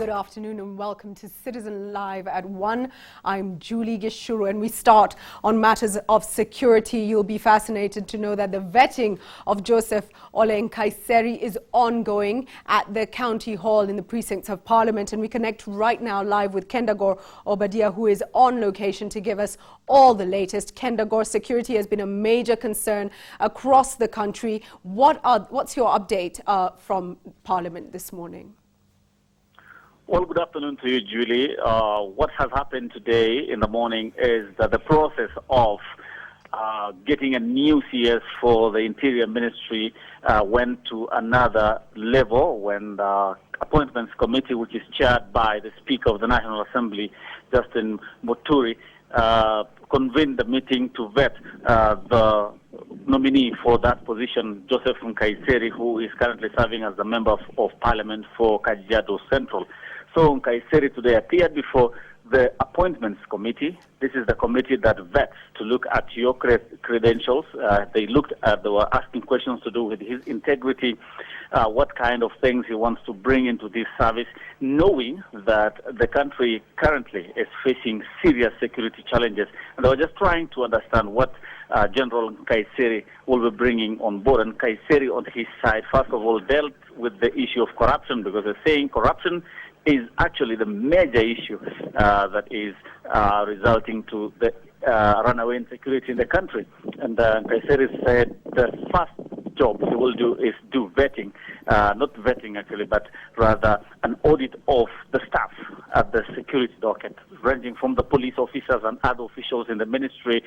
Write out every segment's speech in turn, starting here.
Good afternoon and welcome to Citizen Live at 1. I'm Julie Gishuru and we start on matters of security. You'll be fascinated to know that the vetting of Joseph Ole NKAISSERY is ongoing at the County Hall in the precincts of Parliament, and we connect right now live with Kendagor Obadia, who is on location to give us all the latest. Kendagor, security has been a major concern across the country. What's your update from Parliament this morning? Well, good afternoon to you, Julie. What has happened today in the morning is that the process of getting a new CS for the Interior Ministry went to another level when the Appointments Committee, which is chaired by the Speaker of the National Assembly, Justin Muturi, convened the meeting to vet the nominee for that position, Joseph NKAISSERY, who is currently serving as the Member of Parliament for Kajiado Central. So NKAISSERY today appeared before the Appointments Committee. This is the committee that vets to look at your credentials. They were asking questions to do with his integrity, what kind of things he wants to bring into this service, knowing that the country currently is facing serious security challenges. And they were just trying to understand what General NKAISSERY will be bringing on board. And NKAISSERY on his side, first of all, dealt with the issue of corruption, because they're saying corruption is actually the major issue that is resulting to the runaway insecurity in the country. And NKAISSERY said the first job he will do is do vetting, not vetting actually, but rather an audit of the staff at the security docket, ranging from the police officers and other officials in the ministry,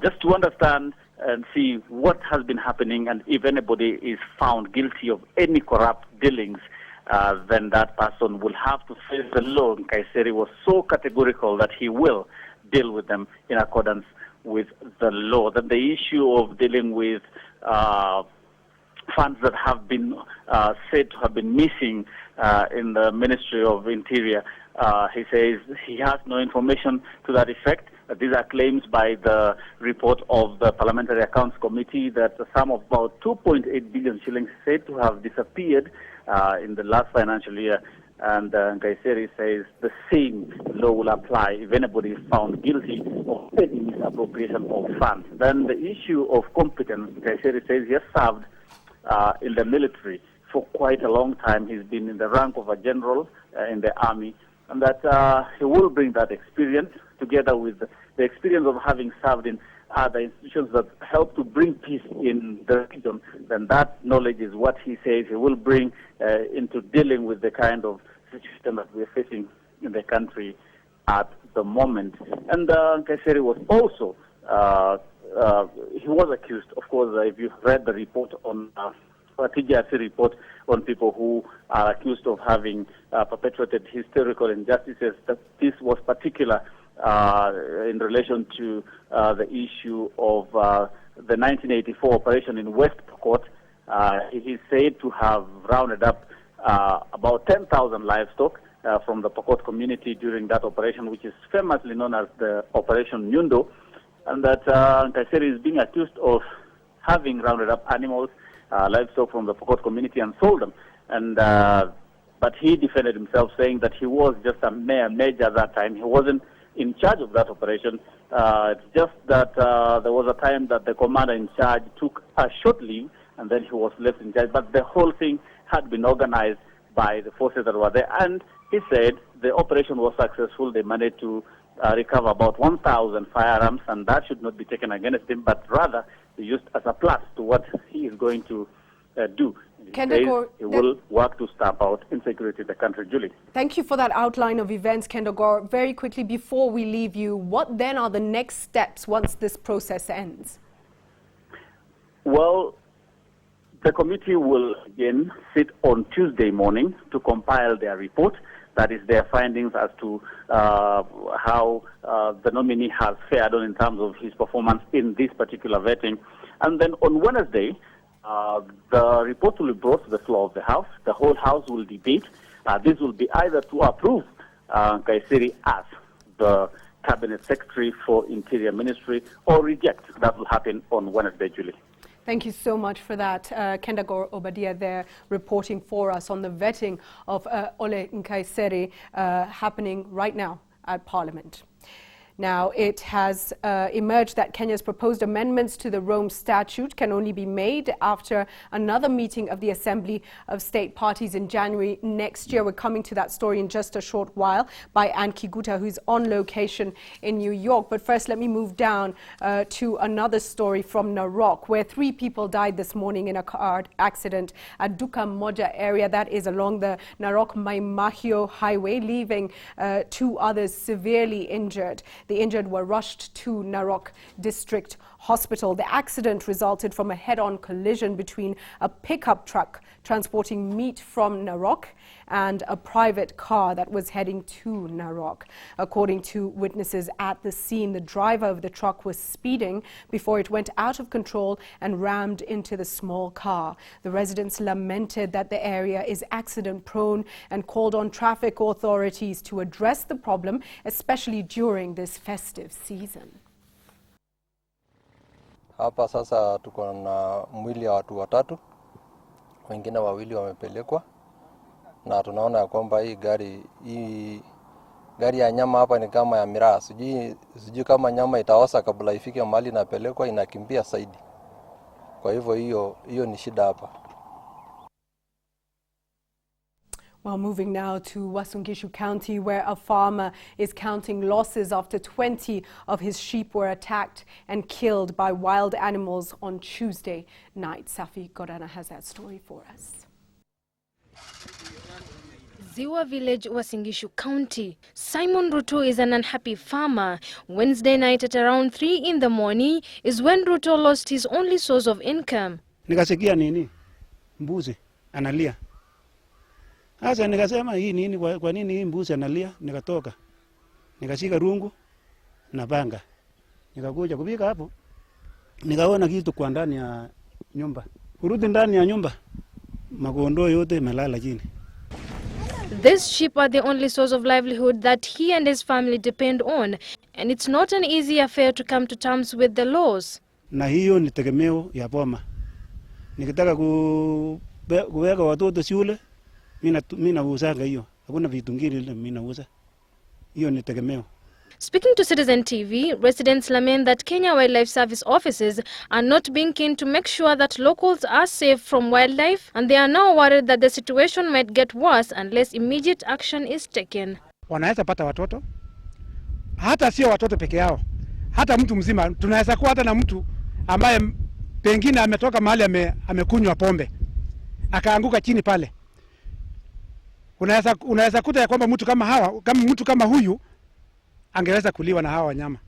just to understand and see what has been happening, and if anybody is found guilty of any corrupt dealings, then that person will have to face the law. NKAISSERY was so categorical that he will deal with them in accordance with the law. Then the issue of dealing with funds that have been said to have been missing in the Ministry of Interior, he says he has no information to that effect. These are claims by the report of the Parliamentary Accounts Committee that the sum of about 2.8 billion shillings said to have disappeared in the last financial year, and NKAISSERY says the same law will apply if anybody is found guilty of any misappropriation of funds. Then the issue of competence, NKAISSERY says he has served in the military for quite a long time. He's been in the rank of a general in the army, and that he will bring that experience together with the experience of having served in other institutions that help to bring peace in the region. Then that knowledge is what he says he will bring into dealing with the kind of situation that we're facing in the country at the moment. And NKAISSERY was also, he was accused, of course, if you've read the report on TGRC report on people who are accused of having perpetrated historical injustices, that this was particular in relation to the issue of the 1984 operation in West Pokot. He is said to have rounded up about 10,000 livestock from the Pokot community during that operation, which is famously known as the Operation Nyundo, and that NKAISSERY is being accused of having rounded up animals, livestock from the Pokot community and sold them. And but he defended himself, saying that he was just a major at that time. He wasn't in charge of that operation. It's just that there was a time that the commander in charge took a short leave, and then he was left in charge. But the whole thing had been organized by the forces that were there. And he said the operation was successful. They managed to recover about 1,000 firearms, and that should not be taken against him, but rather be used as a plus to what he is going to do. Kendagor, he will work to stamp out insecurity in the country. Julie. Thank you for that outline of events, Kendagor. Very quickly, before we leave you, what then are the next steps once this process ends? Well, the committee will again sit on Tuesday morning to compile their report. That is their findings as to how the nominee has fared on in terms of his performance in this particular vetting. And then on Wednesday, the report will be brought to the floor of the House. The whole House will debate. This will be either to approve NKAISSERY as the Cabinet Secretary for Interior Ministry or reject. That will happen on Wednesday, Julie. Thank you so much for that. Kendagor Obadia there reporting for us on the vetting of Ole NKAISSERY happening right now at Parliament. Now, it has emerged that Kenya's proposed amendments to the Rome Statute can only be made after another meeting of the Assembly of State Parties in January next year. We're coming to that story in just a short while by Ann Kiguta, who's on location in New York. But first, let me move down to another story from NAROK, where 3 people died this morning in a car accident at Duka Moja area. That is along the Narok-Maimahio highway, leaving 2 others severely injured. The injured were rushed to Narok District Hospital. The accident resulted from a head-on collision between a pickup truck transporting meat from Narok and a private car that was heading to Narok. According to witnesses at the scene, the driver of the truck was speeding before it went out of control and rammed into the small car. The residents lamented that the area is accident-prone and called on traffic authorities to address the problem, especially during this festive season. Hapa sasa tuko na mwili ya watu watatu, wengine wawili wamepelekwa, na tunaona kwamba hii gari ya nyama hapa ni kama ya miraa. Sijui kama nyama itaosa kabla ifike mahali inapelekwa, inakimbia zaidi. Kwa hivyo hiyo ni shida hapa. Well, moving now to Uasin Gishu County, where a farmer is counting losses after 20 of his sheep were attacked and killed by wild animals on Tuesday night. Safi Godana has that story for us. Ziwa Village, Uasin Gishu County. Simon Ruto is an unhappy farmer. Wednesday night at around 3 in the morning is when Ruto lost his only source of income. Nikasikia nini? Mbuzi analia. Sasa nikasema hii nini, kwa nini hii mbuzi analia? Nikatoka. Nikashika rungu na panga. Nikakuja kupika hapo. Nikaona kitu kwa ndani ya nyumba. Kurudi ndani ya nyumba, makondoo yote yamelala chini. These sheep are the only source of livelihood that he and his family depend on, and it's not an easy affair to come to terms with the laws. Na hiyo ni tegemeo ya boma. Nikitaka kuweka watoto shule, mimi nauzanga hiyo. Hakuna vitu vingine mimi nauza. Hiyo ni tegemeo. Speaking to Citizen TV, residents lament that Kenya Wildlife Service officers are not being keen to make sure that locals are safe from wildlife, and they are now worried that the situation might get worse unless immediate action is taken. Wanaweza pata watoto, hata sio watoto peke yao, hata mtu mzima. Tunaweza kuwa hata na mtu ambaye pengine ametoka mahali amekunywa pombe akaanguka chini pale. Unaweza kuta ya kwamba mtu kama huyu angeweza kuliwa na hawa wanyama.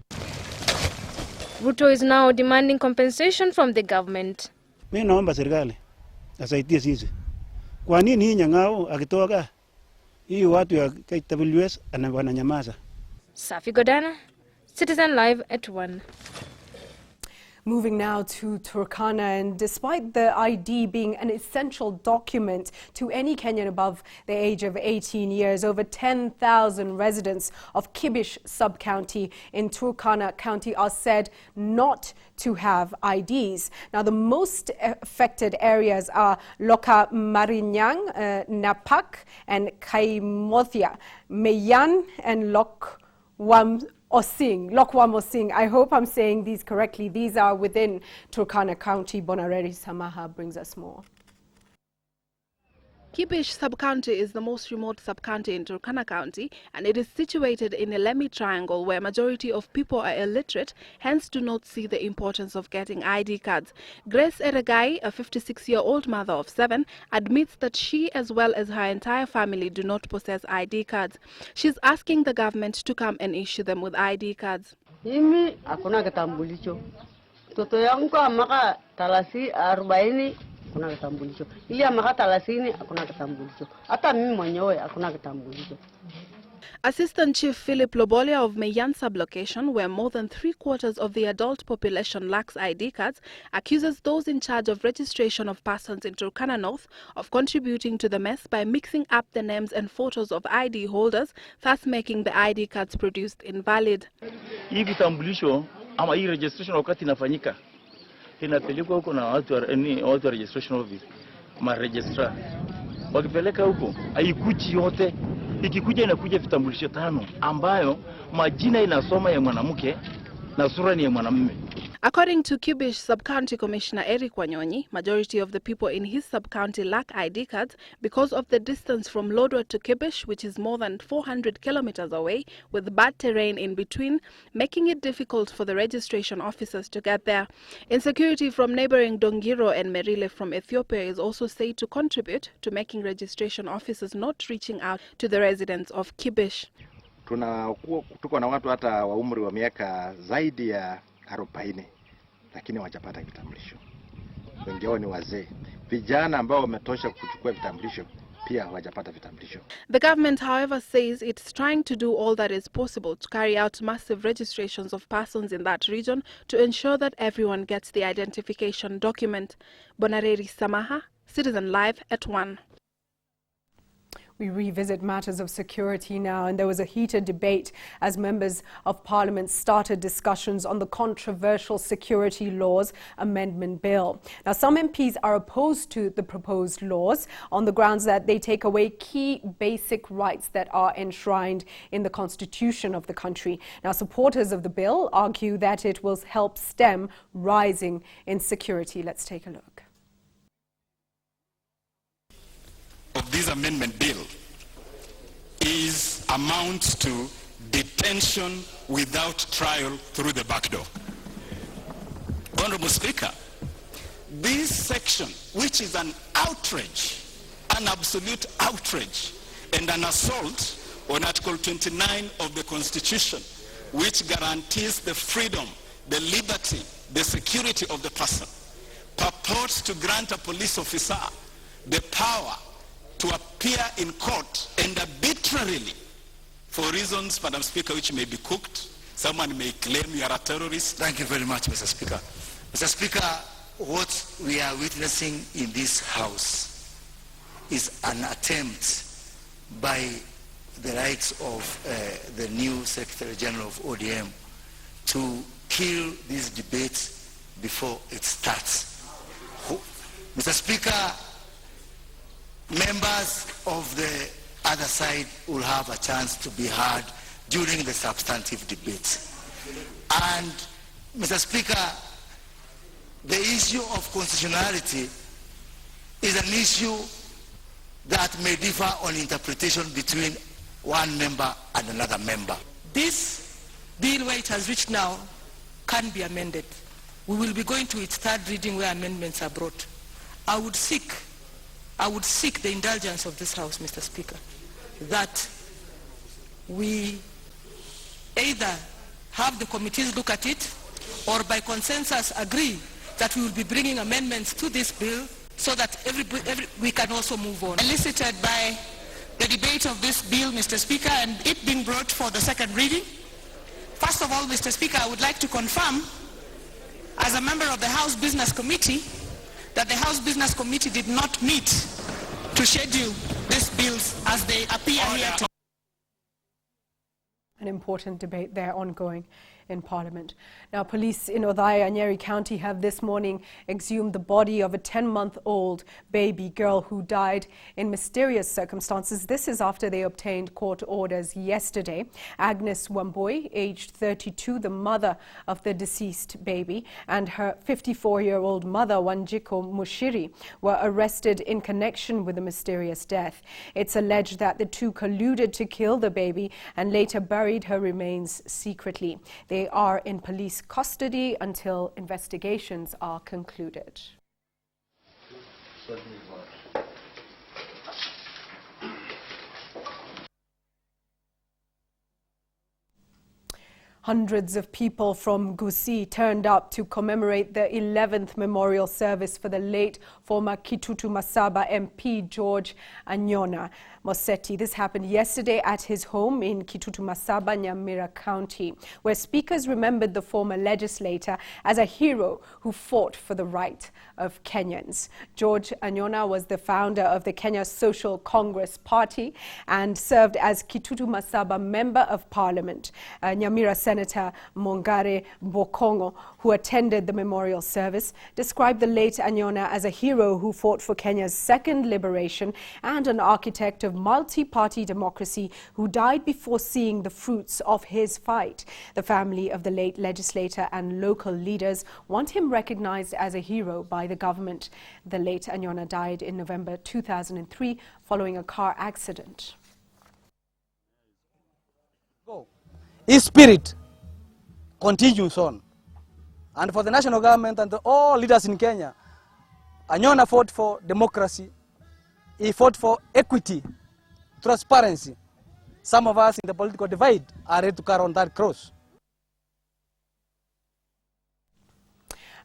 Ruto is now demanding compensation from the government. Mimi naomba serikali asaidie sisi. Kwa nini hii nyang'ao akitoka hii watu ya KWS wananyamaza? Safi Godana, Citizen Live at 1. Moving now to Turkana, and despite the ID being an essential document to any Kenyan above the age of 18 years, over 10,000 residents of Kibish sub-county in Turkana County are said not to have IDs. Now, the most affected areas are Loka Marinyang, Napak, and Kamotho, Mayan, and Lokwam Osing. I hope I'm saying these correctly. These are within Turkana County. Bonareri Samaha brings us more. Kibish sub-county is the most remote sub-county in Turkana County, and it is situated in a Lemi triangle where majority of people are illiterate, hence do not see the importance of getting ID cards. Grace Eregai, a 56-year-old mother of 7, admits that she as well as her entire family do not possess ID cards. She's asking the government to come and issue them with ID cards. Mimi hakuna kitambulisho. Mtoto yangu amaka 40 hakuna kitambulisho. Ili amaka 30 hakuna kitambulisho. Hata mimi mwenyewe hakuna kitambulisho. Assistant Chief Philip Lobolia of Mayan sublocation, where more than 3/4 of the adult population lacks ID cards, accuses those in charge of registration of persons in Turkana North of contributing to the mess by mixing up the names and photos of ID holders, thus making the ID cards produced invalid. Hii kitambulisho ama hii registration wakati inafanyika, kinapelekwa huko na watu wa registration office, registrar. Wakipeleka huko haikuji yote, ikikuja inakuja vitambulisho 5 ambayo majina inasoma ya mwanamke na sura ni ya mwanamume. According to Kibish Sub-County Commissioner Eric Wanyonyi, majority of the people in his sub-county lack ID cards because of the distance from Lodwar to Kibish, which is more than 400 kilometers away, with bad terrain in between, making it difficult for the registration officers to get there. Insecurity from neighboring Dongiro and Merile from Ethiopia is also said to contribute to making registration officers not reaching out to the residents of Kibish. Tuko na watu hata wa umri wa miaka zaidi ya 40 lakini hawajapata vitambulisho. Wengi wao ni wazee. Vijana ambao wametosha kuchukua vitambulisho pia hawajapata vitambulisho. The government, however, says it's trying to do all that is possible to carry out massive registrations of persons in that region to ensure that everyone gets the identification document. Bonareri Samaha, Citizen Live at 1. We revisit matters of security now, and there was a heated debate as members of parliament started discussions on the controversial security laws amendment bill. Now, some MPs are opposed to the proposed laws on the grounds that they take away key basic rights that are enshrined in the constitution of the country. Now, supporters of the bill argue that it will help stem rising insecurity. Let's take a look. Of this amendment bill amounts to detention without trial through the back door. Honorable Speaker, this section, which is an outrage, an absolute outrage, and an assault on Article 29 of the Constitution, which guarantees the freedom, the liberty, the security of the person, purports to grant a police officer the power to appear in court and arbitrarily, for reasons, Madam Speaker, which may be cooked. Someone may claim you are a terrorist. Thank you very much, Mr. Speaker. Mr. Speaker, what we are witnessing in this House is an attempt by the likes of the new Secretary General of ODM to kill this debate before it starts. Mr. Speaker, members of the other side will have a chance to be heard during the substantive debate. And, Mr. Speaker, the issue of constitutionality is an issue that may differ on interpretation between one member and another member. This bill, where it has reached now, can be amended. We will be going to its third reading where amendments are brought. I would seek the indulgence of this House, Mr. Speaker, that we either have the committees look at it or by consensus agree that we will be bringing amendments to this bill so that we can also move on. Elicited by the debate of this bill, Mr. Speaker, and it being brought for the second reading. First of all, Mr. Speaker, I would like to confirm, as a member of the House Business Committee, that the House Business Committee did not meet to schedule these bills as they appear here today. An important debate there ongoing in Parliament. Now, police in Othaya, NYERI County have this morning exhumed the body of a 10-month-old baby girl who died in mysterious circumstances. This is after they obtained court orders yesterday. Agnes Wamboi, aged 32, the mother of the deceased baby, and her 54-year-old mother, Wanjiko Mushiri, were arrested in connection with the mysterious death. It's alleged that the two colluded to kill the baby and later buried her remains secretly. They are in police custody until investigations are concluded. Hundreds of people from Gusii turned up to commemorate the 11th memorial service for the late former Kitutu Masaba MP George Anyona Mosetti. This happened yesterday at his home in Kitutu Masaba, Nyamira County, where speakers remembered the former legislator as a hero who fought for the right of Kenyans. George Anyona was the founder of the Kenya Social Congress Party and served as Kitutu Masaba Member of Parliament. Nyamira Senator Mongare Bokongo, who attended the memorial service, described the late Anyona as a hero who fought for Kenya's second liberation and an architect of multi-party democracy who died before seeing the fruits of his fight. The family of the late legislator and local leaders want him recognized as a hero by the government. The late Anyona died in November 2003 following a car accident. His spirit continues on. And for the national government and all leaders in Kenya, Anyona fought for democracy. He fought for equity, transparency. Some of us in the political divide are ready to carry on that cross.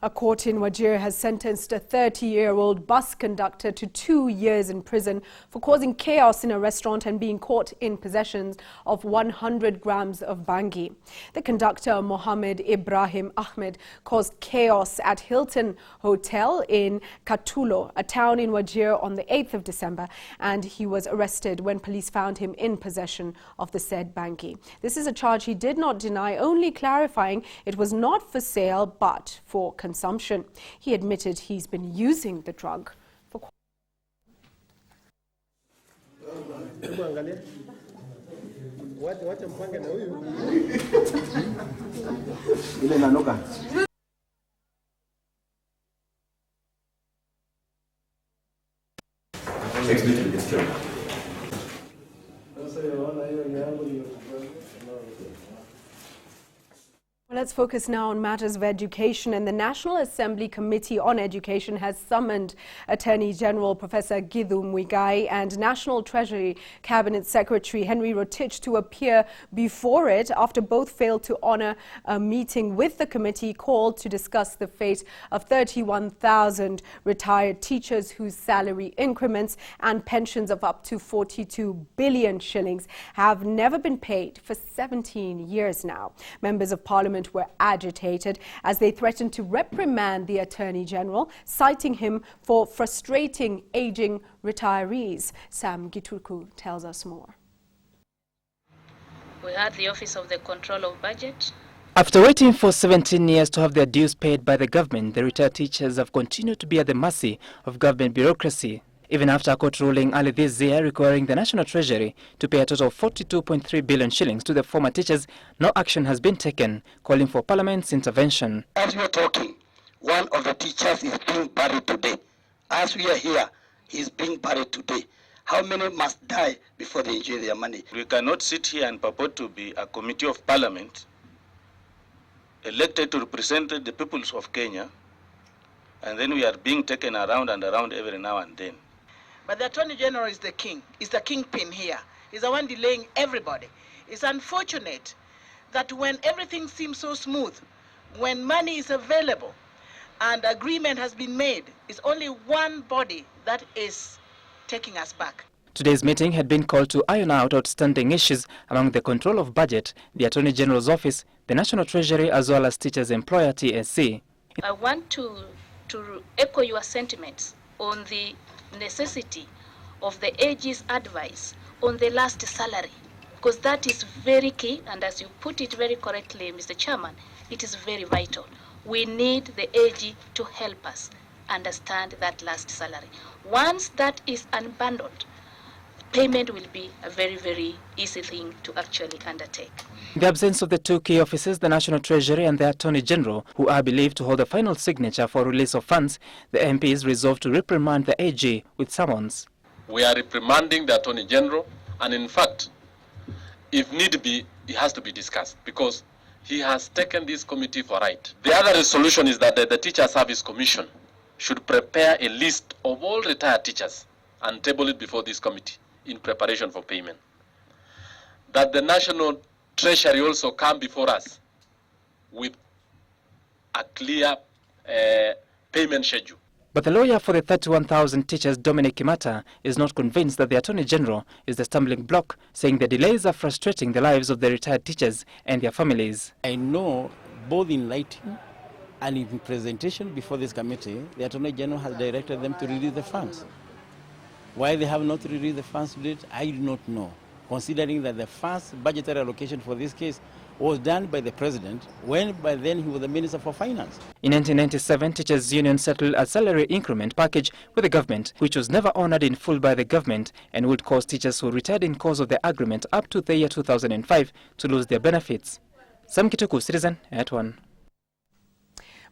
A court in Wajir has sentenced a 30-year-old bus conductor to 2 years in prison for causing chaos in a restaurant and being caught in possession of 100 grams of bangi. The conductor, Mohammed Ibrahim Ahmed, caused chaos at Hilton Hotel in Katulo, a town in Wajir, on the 8th of December, and he was arrested when police found him in possession of the said bangi. This is a charge he did not deny, only clarifying it was not for sale but for consumption. He admitted he's been using the drug for Let's focus now on matters of education, and the National Assembly Committee on Education has summoned Attorney General Professor Githu Muigai and National Treasury Cabinet Secretary Henry Rotich to appear before it after both failed to honour a meeting with the committee called to discuss the fate of 31,000 retired teachers whose salary increments and pensions of up to 42 billion shillings have never been paid for 17 years now. Members of Parliament were agitated as they threatened to reprimand the Attorney General, citing him for frustrating aging retirees. Sam Giturku tells us more. We had the Office of the Control of Budget. After waiting for 17 years to have their dues paid by the government, the retired teachers have continued to be at the mercy of government bureaucracy. Even after a court ruling early this year requiring the National Treasury to pay a total of 42.3 billion shillings to the former teachers, no action has been taken, calling for Parliament's intervention. As we are talking, one of the teachers is being buried today. As we are here, he is being buried today. How many must die before they enjoy their money? We cannot sit here and purport to be a committee of Parliament elected to represent the peoples of Kenya, and then we are being taken around and around every now and then. But the Attorney General is the king, is the kingpin here. He's the one delaying everybody. It's unfortunate that when everything seems so smooth, when money is available and agreement has been made, it's only one body that is taking us back. Today's meeting had been called to iron out outstanding issues among the control of budget, the Attorney General's office, the National Treasury, as well as teachers' employer TSC. I want to echo your sentiments on the necessity of the AG's advice on the last salary, because that is very key, and as you put it very correctly, Mr. Chairman, it is very vital. We need the AG to help us understand that last salary. Once that is unbundled, payment will be a very, very easy thing to actually undertake. In the absence of the two key officers, the National Treasury and the Attorney General, who are believed to hold the final signature for release of funds, the MPs resolved to reprimand the AG with summons. We are reprimanding the Attorney General, and in fact, if need be, it has to be discussed because he has taken this committee for right. The other resolution is that the Teacher Service Commission should prepare a list of all retired teachers and table it before this committee in preparation for payment. That the National Treasury also come before us with a clear payment schedule. But the lawyer for the 31,000 teachers, Dominic Kimata, is not convinced that the Attorney General is the stumbling block, saying the delays are frustrating the lives of the retired teachers and their families. I know both in writing and in presentation before this committee, the Attorney General has directed them to release the funds. Why they have not released the funds to date, I do not know, considering that the first budgetary allocation for this case was done by the president when by then he was the Minister for Finance. In 1997, teachers' union settled a salary increment package with the government, which was never honored in full by the government and would cause teachers who retired in course of the agreement up to the year 2005 to lose their benefits. Sam Kituku, Citizen at 1.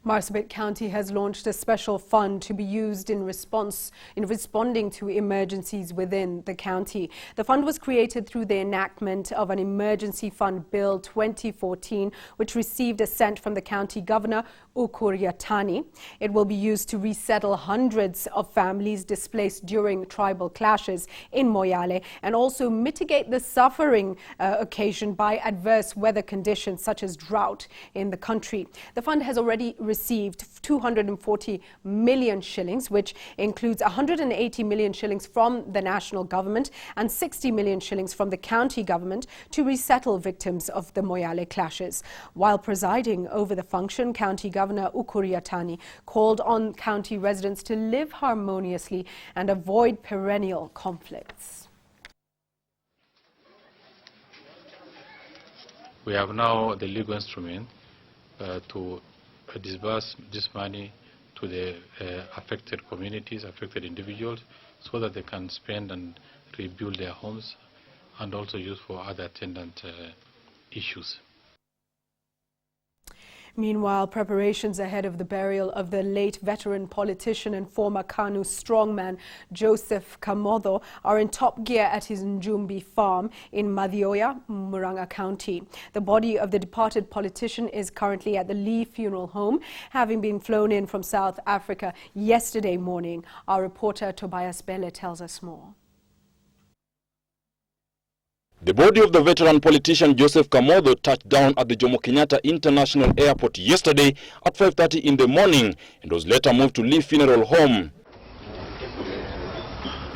Marsabit County has launched a special fund to be used in responding to emergencies within the county. The fund was created through the enactment of an Emergency Fund Bill 2014, which received assent from the county governor, Ukur Yatani. It will be used to resettle hundreds of families displaced during tribal clashes in Moyale and also mitigate the suffering occasioned by adverse weather conditions such as drought in the country. The fund has already received 240 million shillings, which includes 180 million shillings from the national government and 60 million shillings from the county government to resettle victims of the Moyale clashes. While presiding over the function, County Governor Ukur Yatani called on county residents to live harmoniously and avoid perennial conflicts. We have now the legal instrument to disburse this money to the affected communities, affected individuals, so that they can spend and rebuild their homes and also use for other attendant issues. Meanwhile, preparations ahead of the burial of the late veteran politician and former KANU strongman Joseph Kamotho are in top gear at his Njumbi farm in Madhioya, Murang'a County. The body of the departed politician is currently at the Lee Funeral Home, having been flown in from South Africa yesterday morning. Our reporter Tobias Bele tells us more. The body of the veteran politician Joseph Kamotho touched down at the Jomo Kenyatta International Airport yesterday at 5:30 in the morning and was later moved to Lee Funeral Home.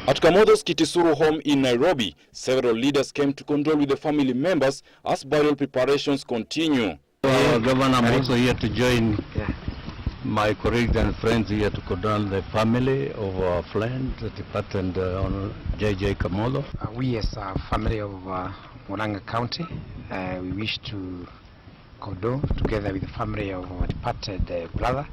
At Kamotho's Kitisuru home in Nairobi, several leaders came to condole with the family members as burial preparations continue. Governor, I'm also here to join my colleagues and friends here to condole the family of our friend, the departed J.J. Kamotho. We as a family of Murang'a County, we wish to condole together with the family of our departed brother,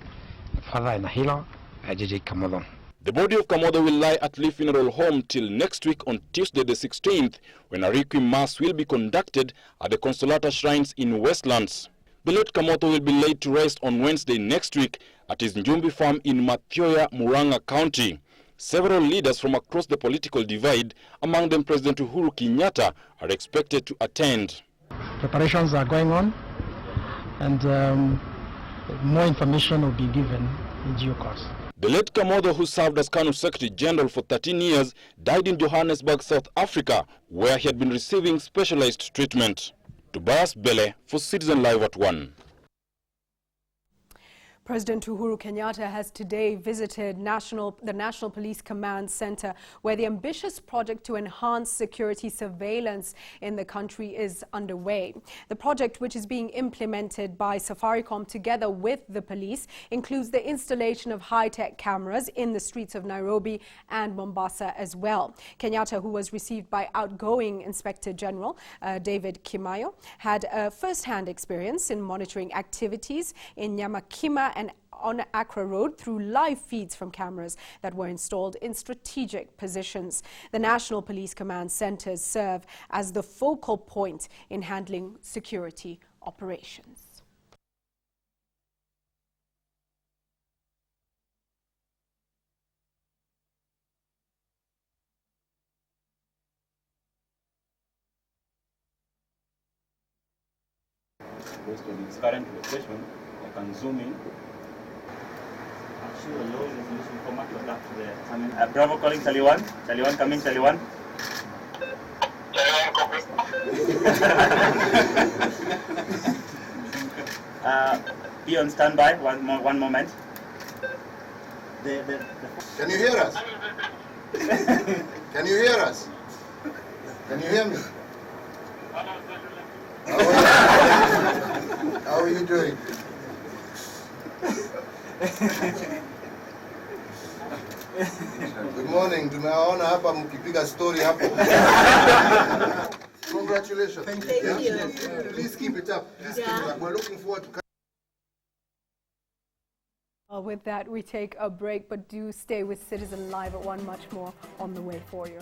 father in Ahilo, J.J. Kamotho. The body of Kamotho will lie at Lee Funeral Home till next week on Tuesday the 16th, when a requiem mass will be conducted at the Consolata Shrines in Westlands. The late Kamotho will be laid to rest on Wednesday next week at his Njumbi farm in Mathioya, Murang'a County. Several leaders from across the political divide, among them President Uhuru Kenyatta, are expected to attend. Preparations are going on, and more information will be given in due course. The late Kamotho, who served as KANU Secretary General for 13 years, died in Johannesburg, South Africa, where he had been receiving specialized treatment. Tobias Bele for Citizen Live at 1. President Uhuru Kenyatta has today visited the National Police Command Center, where the ambitious project to enhance security surveillance in the country is underway. The project, which is being implemented by Safaricom together with the police, includes the installation of high-tech cameras in the streets of Nairobi and Mombasa as well. Kenyatta, who was received by outgoing Inspector General David Kimayo, had a first-hand experience in monitoring activities in Nyamakima and on Accra Road through live feeds from cameras that were installed in strategic positions. The National Police Command Centers serve as the focal point in handling security operations. Based on its current location, I can zoom in. Actually, a low resolution format to adapt to the Bravo calling Charlie 1. Charlie 1 coming, Charlie 1. Be on standby, one moment. Can you hear us? Can you hear us? Can you hear me? How are you doing? Good morning. Tumeona hapa mkipiga story hapo. Congratulations. Thank you. you. Please keep it up. Please keep it up. We're looking forward to. With that, we take a break, but do stay with Citizen Live at 1, much more on the way for you.